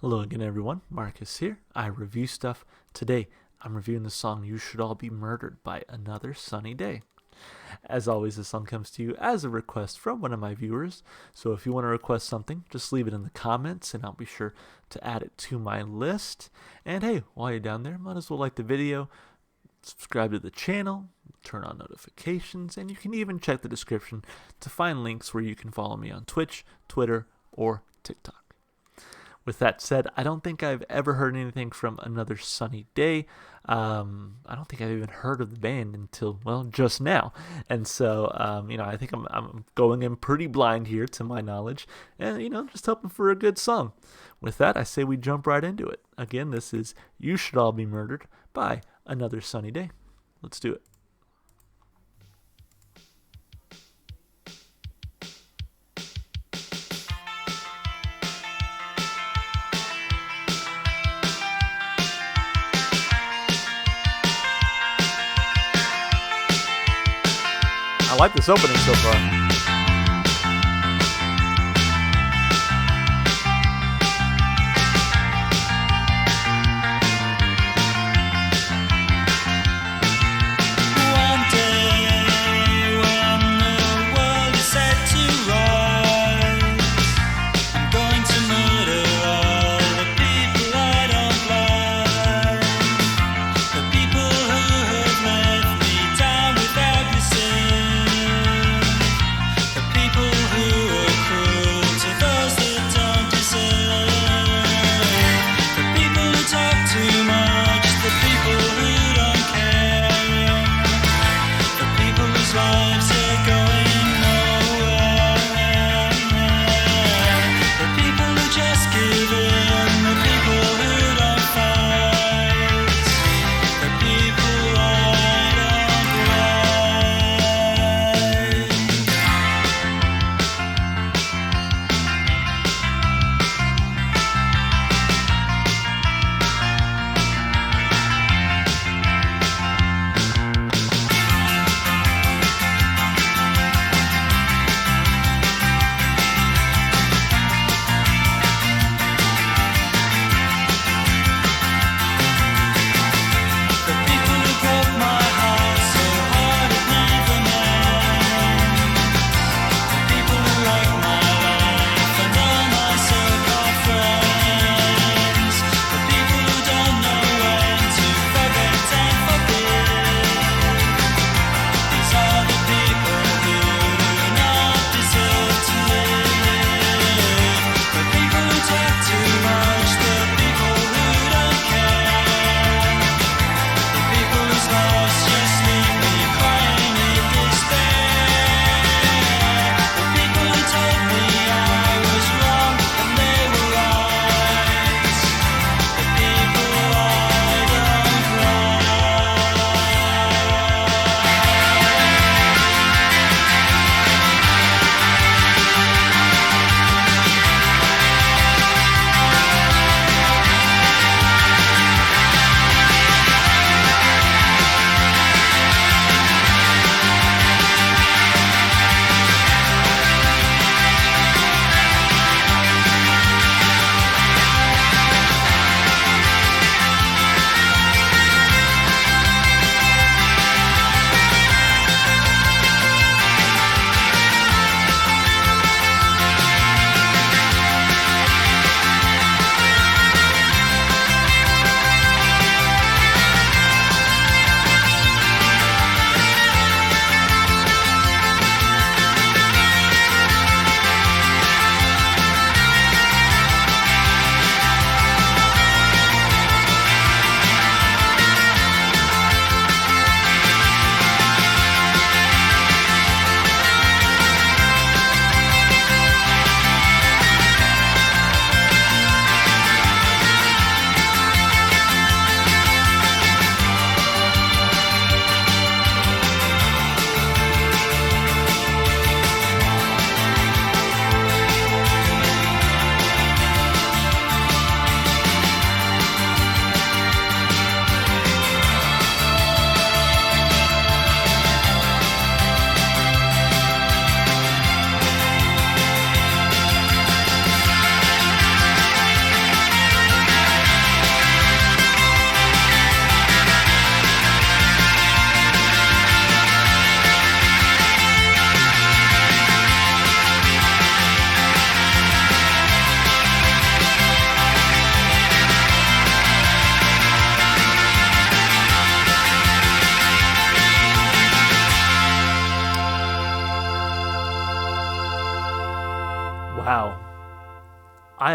Hello again, everyone. Marcus here. I review stuff. Today, I'm reviewing the song You Should All Be Murdered by Another Sunny Day. As always, this song comes to you as a request from one of my viewers. So if you want to request something, just leave it in the comments and I'll be sure to add it to my list. And hey, while you're down there, might as well like the video, subscribe to the channel, turn on notifications, and you can even check the description to find links where you can follow me on Twitch, Twitter, or TikTok. With that said, I don't think I've ever heard anything from Another Sunny Day. I don't think I've even heard of the band until, well, just now. And so, I think I'm going in pretty blind here to my knowledge. And, just hoping for a good song. With that, I say we jump right into it. Again, this is You Should All Be Murdered by Another Sunny Day. Let's do it. I like this opening so far.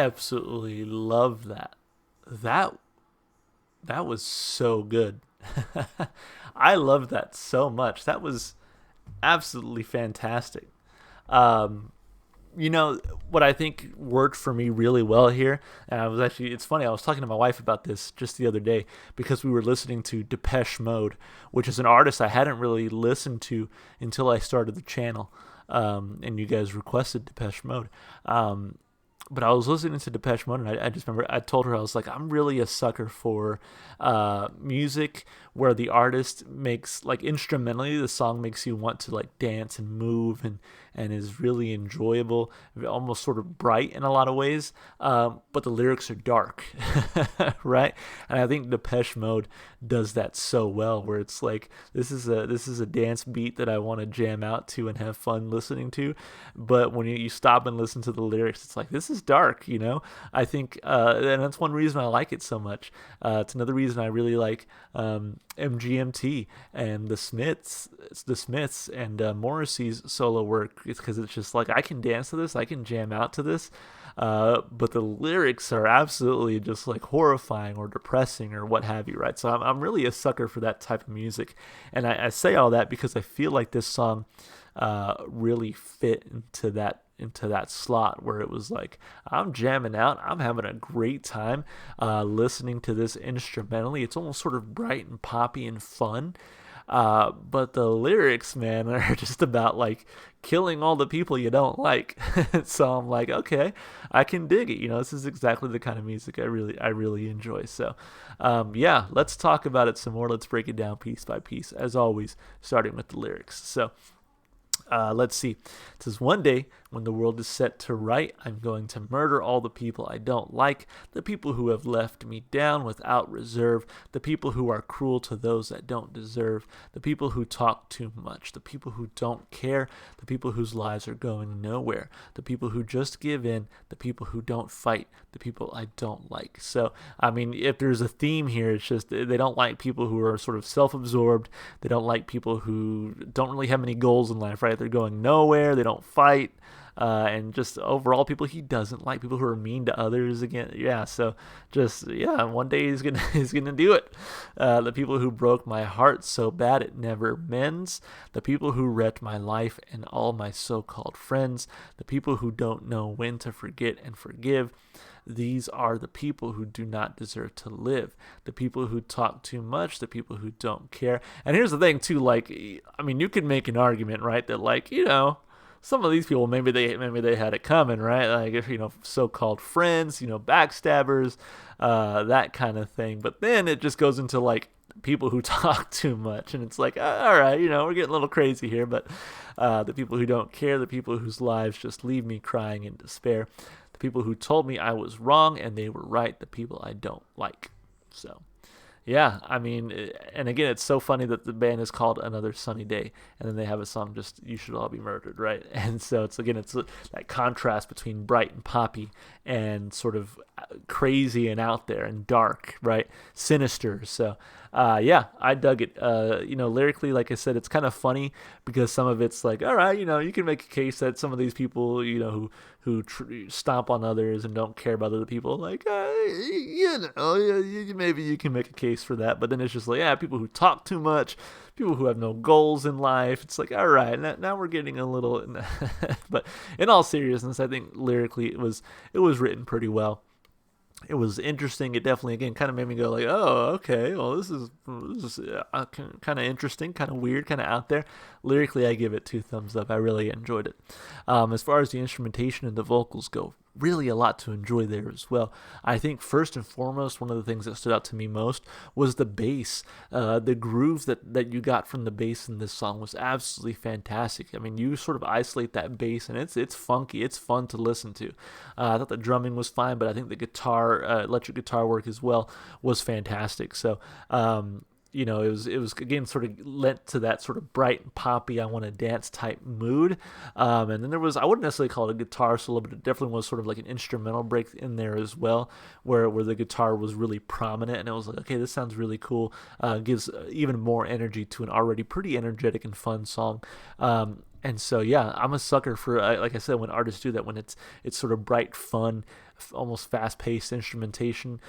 I absolutely love that. That that was so good. I love that so much. That was absolutely fantastic. Um, you know what I think worked for me really well here, and I was actually, it's funny, I was talking to my wife about this just the other day because we were listening to Depeche Mode, which is an artist I hadn't really listened to until I started the channel, and you guys requested Depeche Mode. But I was listening to Depeche Mode, and I just remember I told her, I was like, I'm really a sucker for music where the artist makes, like, instrumentally, the song makes you want to like dance and move, and is really enjoyable, almost sort of bright in a lot of ways. But the lyrics are dark, right? And I think Depeche Mode does that so well, where it's like, this is a dance beat that I want to jam out to and have fun listening to, but when you stop and listen to the lyrics, it's like, this is dark, you know. I think, and that's one reason I like it so much. It's another reason I really like MGMT and the Smiths and Morrissey's solo work. It's because it's just like, I can dance to this, I can jam out to this, but the lyrics are absolutely just like horrifying or depressing or what have you, right? So I'm really a sucker for that type of music, and I say all that because I feel like this song really fit into that slot where it was like, I'm jamming out, I'm having a great time listening to this instrumentally. It's almost sort of bright and poppy and fun. But the lyrics, man, are just about like killing all the people you don't like. So I'm like, okay, I can dig it. You know, this is exactly the kind of music I really enjoy. So, yeah, let's talk about it some more. Let's break it down piece by piece, as always, starting with the lyrics. So, let's see. It says, one day, when the world is set to right, I'm going to murder all the people I don't like, the people who have left me down without reserve, the people who are cruel to those that don't deserve, the people who talk too much, the people who don't care, the people whose lives are going nowhere, the people who just give in, the people who don't fight, the people I don't like. So, I mean, if there's a theme here, it's just they don't like people who are sort of self-absorbed. They don't like people who don't really have many goals in life, right? They're going nowhere. They don't fight. And just overall people he doesn't like, people who are mean to others again. Yeah, so just, yeah, one day he's gonna he's gonna do it. The people who broke my heart so bad it never mends, the people who wrecked my life and all my so-called friends, the people who don't know when to forget and forgive. These are the people who do not deserve to live. The people who talk too much, the people who don't care. And here's the thing too, like, I mean, you could make an argument, right, that, like, you know, some of these people, maybe they had it coming, right? Like, if, you know, so-called friends, you know, backstabbers, that kind of thing. But then it just goes into like people who talk too much, and it's like, all right, you know, we're getting a little crazy here. But the people who don't care, the people whose lives just leave me crying in despair, the people who told me I was wrong and they were right, the people I don't like. So, yeah, I mean, and again, it's so funny that the band is called Another Sunny Day, and then they have a song just "You Should All Be Murdered," right? And so it's, again, it's that contrast between bright and poppy and sort of crazy and out there and dark, right? Sinister. So, yeah, I dug it. You know, lyrically, like I said, it's kind of funny because some of it's like, all right, you know, you can make a case that some of these people, you know, who stomp on others and don't care about other people, like, you know, maybe you can make a case for that. But then it's just like, yeah, people who talk too much, people who have no goals in life. It's like, all right, now we're getting a little. But in all seriousness, I think lyrically it was written pretty well. It was interesting. It definitely, again, kind of made me go like, oh, okay, well, this is kind of interesting, kind of weird, kind of out there. Lyrically, I give it 2 thumbs up. I really enjoyed it. As far as the instrumentation and the vocals go, really a lot to enjoy there as well. I think first and foremost, one of the things that stood out to me most was the bass. The groove that you got from the bass in this song was absolutely fantastic. I mean, you sort of isolate that bass, and it's funky. It's fun to listen to. I thought the drumming was fine, but I think the guitar, electric guitar work as well, was fantastic. So, you know, it was again sort of lent to that sort of bright and poppy, I want to dance type mood. And then there was, I wouldn't necessarily call it a guitar solo, but it definitely was sort of like an instrumental break in there as well, where the guitar was really prominent, and it was like, okay, this sounds really cool. Gives even more energy to an already pretty energetic and fun song. And so, yeah, I'm a sucker for, like I said, when artists do that, when it's sort of bright, fun, almost fast-paced instrumentation.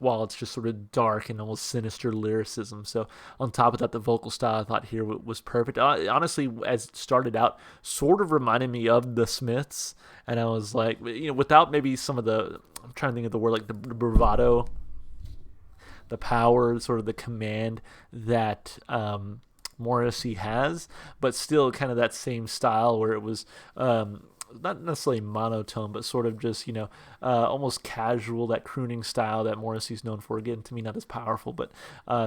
While it's just sort of dark and almost sinister lyricism. So on top of that, the vocal style I thought here was perfect. Honestly, as it started out, sort of reminded me of the Smiths, and I was like, without maybe some of the, I'm trying to think of the word, like the bravado, the power, sort of the command that Morrissey has, but still kind of that same style where it was not necessarily monotone, but sort of just, almost casual, that crooning style that Morrissey's known for. Again, to me, not as powerful, but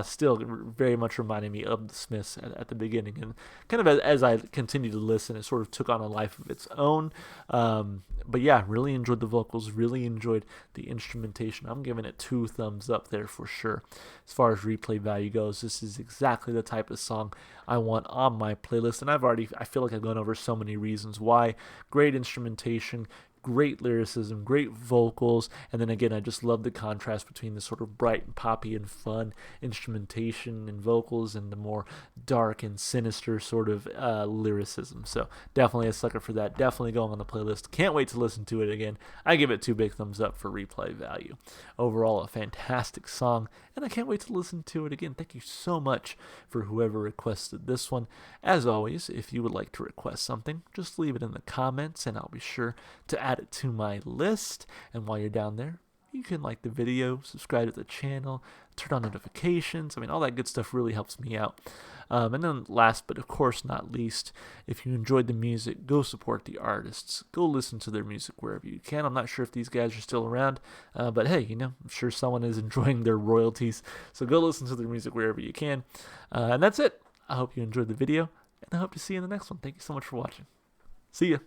still very much reminding me of the Smiths at the beginning. And kind of as I continued to listen, it sort of took on a life of its own. But yeah, really enjoyed the vocals, really enjoyed the instrumentation. I'm giving it 2 thumbs up there for sure. As far as replay value goes, this is exactly the type of song I want on my playlist. And I feel like I've gone over so many reasons why. Great instrumentation, great lyricism, great vocals, and then again, I just love the contrast between the sort of bright and poppy and fun instrumentation and vocals and the more dark and sinister sort of lyricism. So definitely a sucker for that. Definitely going on the playlist. Can't wait to listen to it again. I give it 2 big thumbs up for replay value. Overall, a fantastic song, and I can't wait to listen to it again. Thank you so much for whoever requested this one. As always, if you would like to request something, just leave it in the comments, and I'll be sure to add it to my list. And while you're down there, you can like the video, subscribe to the channel, turn on notifications. All that good stuff really helps me out. And then last but of course not least, if you enjoyed the music, go support the artists. Go listen to their music wherever you can. I'm not sure if these guys are still around, but hey, I'm sure someone is enjoying their royalties. So go listen to their music wherever you can. And that's it. I hope you enjoyed the video, and I hope to see you in the next one. Thank you so much for watching. See ya.